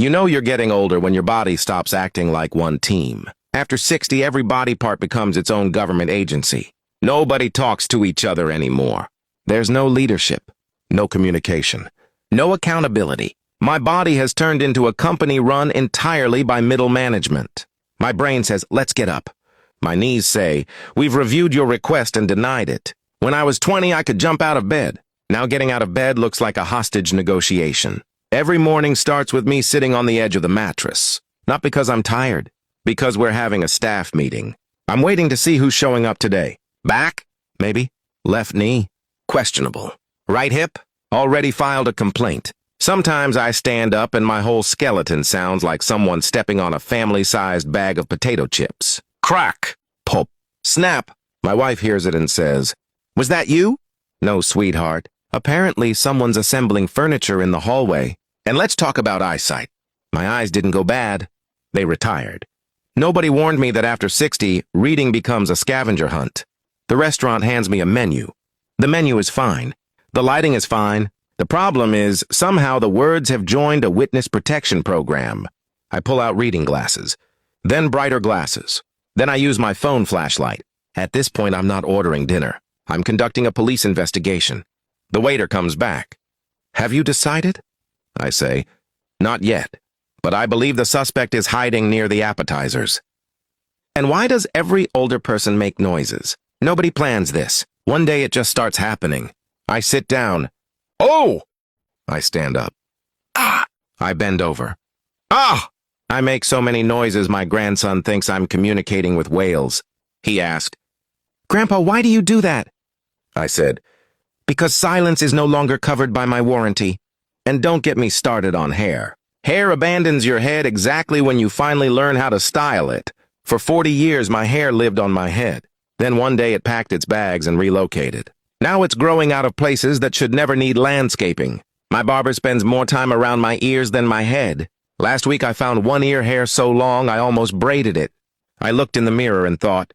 You know you're getting older when your body stops acting like one team. After 60, every body part becomes its own government agency. Nobody talks to each other anymore. There's no leadership, no communication, no accountability. My body has turned into a company run entirely by middle management. My brain says, let's get up. My knees say, we've reviewed your request and denied it. When I was 20, I could jump out of bed. Now getting out of bed looks like a hostage negotiation. Every morning starts with me sitting on the edge of the mattress. Not because I'm tired, because we're having a staff meeting. I'm waiting to see who's showing up today. Back? Maybe. Left knee? Questionable. Right hip? Already filed a complaint. Sometimes I stand up and my whole skeleton sounds like someone stepping on a family-sized bag of potato chips. Crack! Pop! Snap! My wife hears it and says, "Was that you?" No, sweetheart. Apparently someone's assembling furniture in the hallway. And let's talk about eyesight. My eyes didn't go bad. They retired. Nobody warned me that after 60, reading becomes a scavenger hunt. The restaurant hands me a menu. The menu is fine. The lighting is fine. The problem is, somehow the words have joined a witness protection program. I pull out reading glasses, then brighter glasses. Then I use my phone flashlight. At this point, I'm not ordering dinner. I'm conducting a police investigation. The waiter comes back. "Have you decided?" I say. "Not yet, but I believe the suspect is hiding near the appetizers." And why does every older person make noises? Nobody plans this. One day it just starts happening. I sit down. "Oh!" I stand up. "Ah!" I bend over. "Ah!" I make so many noises my grandson thinks I'm communicating with whales. He asked, "Grandpa, why do you do that?" I said, "Because silence is no longer covered by my warranty. And don't get me started on hair. Hair abandons your head exactly when you finally learn how to style it. For 40 years, my hair lived on my head. Then one day it packed its bags and relocated. Now it's growing out of places that should never need landscaping. My barber spends more time around my ears than my head. Last week I found one ear hair so long I almost braided it. I looked in the mirror and thought,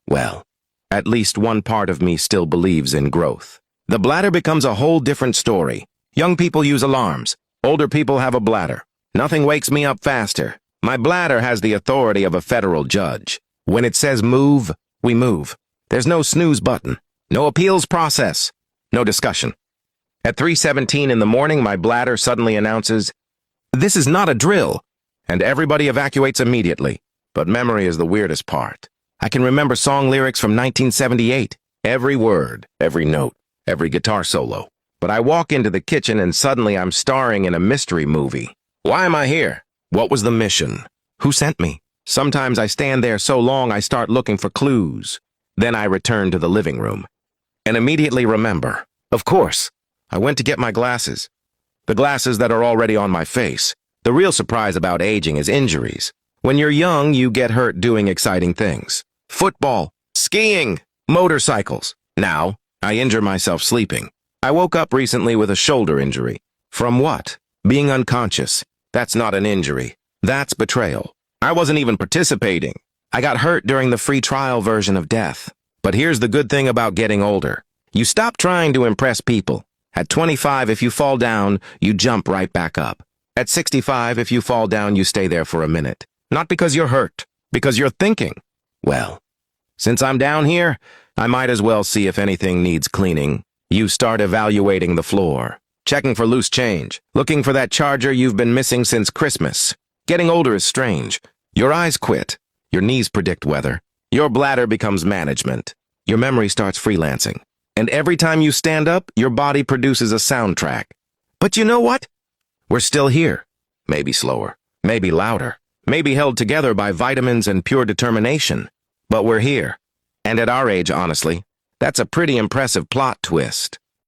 well, at least one part of me still believes in growth. The bladder becomes a whole different story. Young people use alarms. Older people have a bladder. Nothing wakes me up faster. My bladder has the authority of a federal judge. When it says move, we move. There's no snooze button. No appeals process. No discussion. At 3:17 in the morning, my bladder suddenly announces, "This is not a drill," and everybody evacuates immediately. But memory is the weirdest part. I can remember song lyrics from 1978. Every word, every note, every guitar solo. But I walk into the kitchen and suddenly I'm starring in a mystery movie. Why am I here? What was the mission? Who sent me? Sometimes I stand there so long I start looking for clues. Then I return to the living room and immediately remember. Of course, I went to get my glasses. The glasses that are already on my face. The real surprise about aging is injuries. When you're young, you get hurt doing exciting things. Football, skiing, motorcycles. Now, I injure myself sleeping. I woke up recently with a shoulder injury. From what? Being unconscious. That's not an injury. That's betrayal. I wasn't even participating. I got hurt during the free trial version of death. But here's the good thing about getting older. You stop trying to impress people. At 25, if you fall down, you jump right back up. At 65, if you fall down, you stay there for a minute. Not because you're hurt, because you're thinking. Well, since I'm down here, I might as well see if anything needs cleaning. You start evaluating the floor, checking for loose change, looking for that charger you've been missing since Christmas. Getting older is strange. Your eyes quit. Your knees predict weather. Your bladder becomes management. Your memory starts freelancing. And every time you stand up, your body produces a soundtrack. But you know what? We're still here. Maybe slower, maybe louder, maybe held together by vitamins and pure determination. But we're here. And at our age, honestly, that's a pretty impressive plot twist.